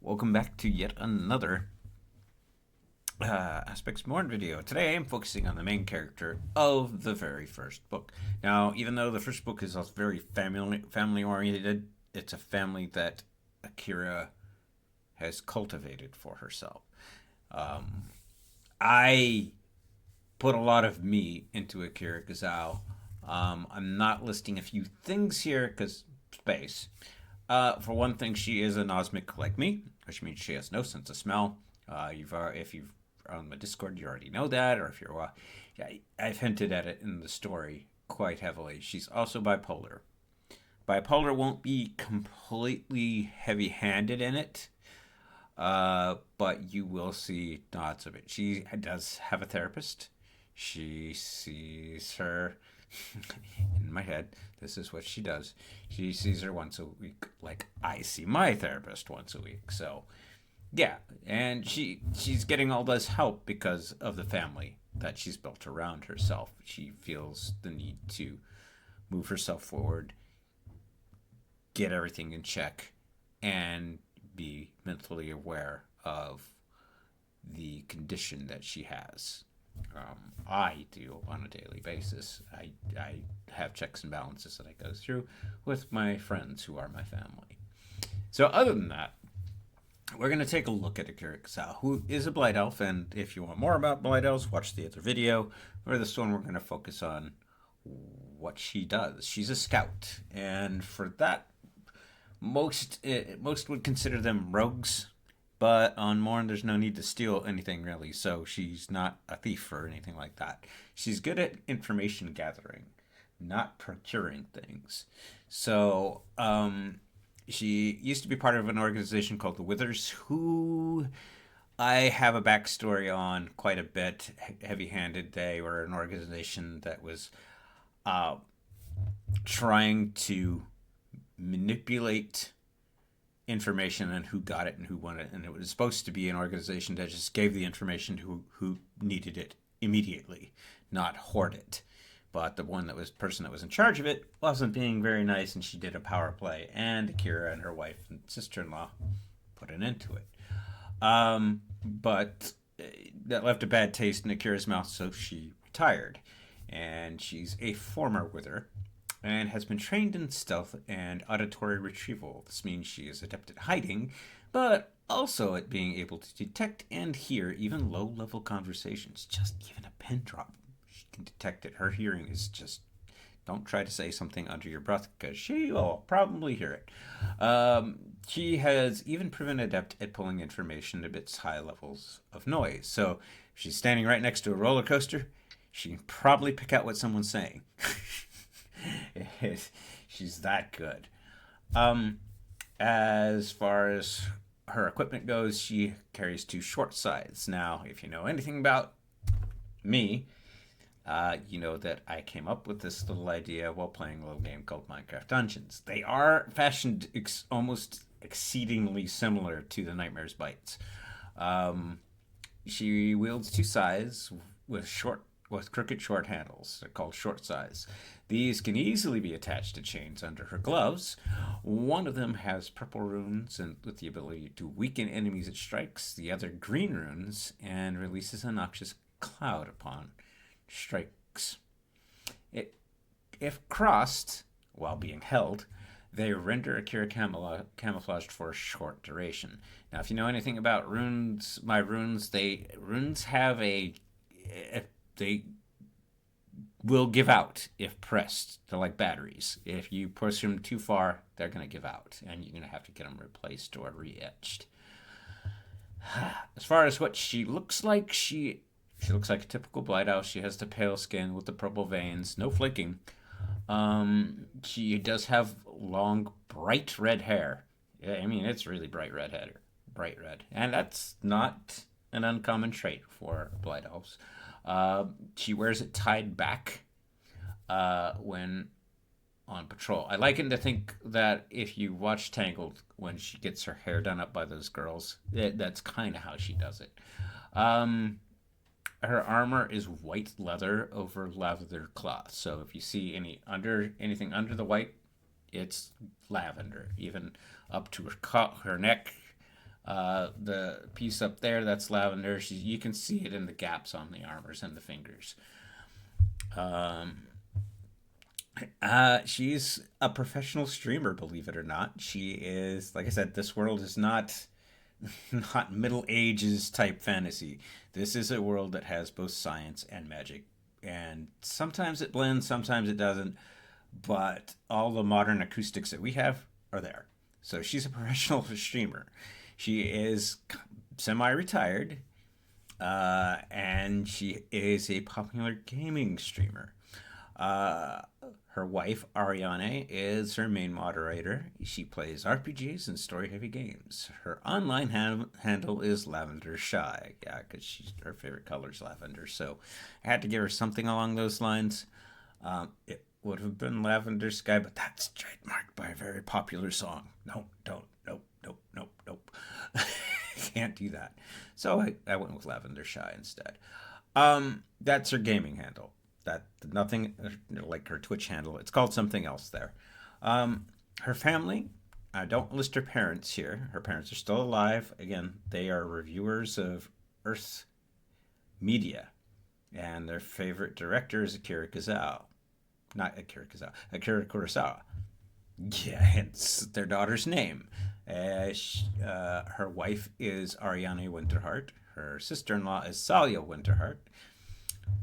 Welcome back to yet another Aspects Mourn video. Today I'm focusing on the main character of the very first book. Now, even though the first book is very family oriented, it's a family that Akira has cultivated for herself. Um, I put a lot of me into Akira Kizzau. I'm not listing a few things here because space. For one thing, she is an osmic like me, which means she has no sense of smell. If you've on my Discord, you already know that, or if you're, yeah, I've hinted at it in the story quite heavily. She's also bipolar. Bipolar won't be completely heavy-handed in it, but you will see nods of it. She does have a therapist. She sees her in my head. This is what she does. She sees her once a week, like I see my therapist once a week. So, yeah, and she's getting all this help because of the family that she's built around herself. She feels the need to move herself forward, get everything in check, and be mentally aware of the condition that she has. I do on a daily basis. I have checks and balances that I go through with my friends who are my family. So other than that, we're going to take a look at Akira Kizzau, who is a Blight Elf, and if you want more about Blight Elves, watch the other video. For this one, we're going to focus on what she does. She's a scout, and for that, most would consider them rogues, but on Mourn, there's no need to steal anything really, so she's not a thief or anything like that. She's good at information gathering, not procuring things. So, she used to be part of an organization called the Withers, who I have a backstory on quite a bit. Heavy handed. They were an organization that was uh, trying to manipulate information and who got it and who won it. And it was supposed to be an organization that just gave the information to who needed it immediately, not hoard it. But the person that was in charge of it wasn't being very nice, and she did a power play. And Akira and her wife and sister-in-law put an end to it. But that left a bad taste in Akira's mouth, so she retired. And she's a former Wither and has been trained in stealth and auditory retrieval. This means she is adept at hiding, but also at being able to detect and hear even low-level conversations. Just even a pin drop, she can detect it. Her hearing is just... Don't try to say something under your breath, because she will probably hear it. She has even proven adept at pulling information amidst high levels of noise. So if she's standing right next to a roller coaster, she can probably pick out what someone's saying. She's that good. As far as her equipment goes, she carries two short scythes. Now, if you know anything about me, you know that I came up with this little idea while playing a little game called Minecraft Dungeons. They are fashioned almost exceedingly similar to the Nightmare's Bites. She wields two scythes with crooked short handles. They're called short scythes. These can easily be attached to chains under her gloves. One of them has purple runes and with the ability to weaken enemies it strikes. The other green runes and releases a noxious cloud upon strikes. If crossed while being held, they render Akira camouflaged for a short duration. Now, if you know anything about runes, runes have they will give out if pressed. They're like batteries. If you push them too far, they're going to give out, and you're going to have to get them replaced or re-etched. As far as what she looks like, she looks like a typical Blight Elf. She has the pale skin with the purple veins, no flaking. She does have long, bright red hair. Yeah, I mean, it's really bright red hair. Bright red. And that's not an uncommon trait for Blight Elves. She wears it tied back when on patrol. I liken to think that if you watch Tangled, when she gets her hair done up by those girls, that's kind of how she does it. Her armor is white leather over lavender cloth. So if you see anything under the white, it's lavender. Even up to her neck, The piece up there, that's lavender. You can see it in the gaps on the armors and the fingers. Um, she's a professional streamer, believe it or not. She is, like I said, this world is not not Middle Ages type fantasy. This is a world that has both science and magic. And sometimes it blends, sometimes it doesn't. But all the modern acoustics that we have are there. So she's a professional streamer. She is semi retired, and she is a popular gaming streamer. Uh, Her wife, Ariane, is her main moderator. She plays RPGs and story heavy games. Her online handle is Lavender Shy. Yeah, because her favorite color is lavender. So I had to give her something along those lines. It would have been Lavender Sky, but that's trademarked by a very popular song. No, don't. Nope, nope, nope, nope. Can't do that. So I went with Lavender Shy instead. That's her gaming handle. That nothing like her Twitch handle. It's called something else there. Her family. I don't list her parents here. Her parents are still alive. Again, they are reviewers of Earth media, and their favorite director is Akira Kizzau. Not Akira Kizzau. Akira Kurosawa. Yeah, hence their daughter's name. Her wife is Ariane Winterheart. Her sister-in-law is Salia Winterheart.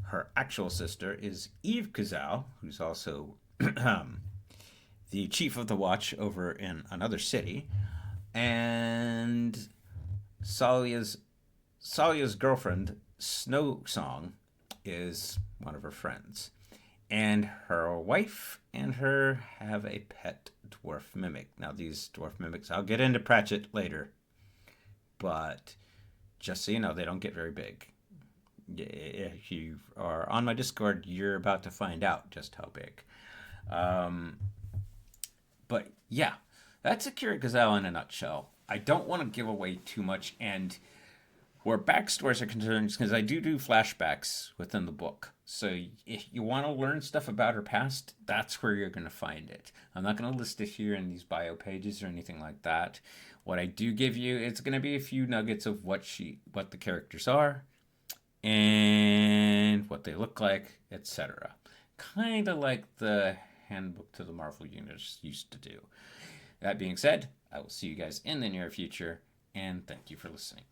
Her actual sister is Eve Kizzau, who's also the chief of the watch over in another city. And Salia's girlfriend, Snow Song, is one of her friends. And her wife and her have a pet dwarf mimic. Now, these dwarf mimics, I'll get into Pratchett later, but just so you know, they don't get very big. If you are on my Discord, you're about to find out just how big. Um, but yeah, that's Akira Kizzau in a nutshell. I don't want to give away too much, and where backstories are concerned, because I do flashbacks within the book. So if you want to learn stuff about her past, that's where you're going to find it. I'm not going to list it here in these bio pages or anything like that. What I do give you, it's going to be a few nuggets of what the characters are, and what they look like, etc. Kind of like the handbook to the Marvel Universe used to do. That being said, I will see you guys in the near future, and thank you for listening.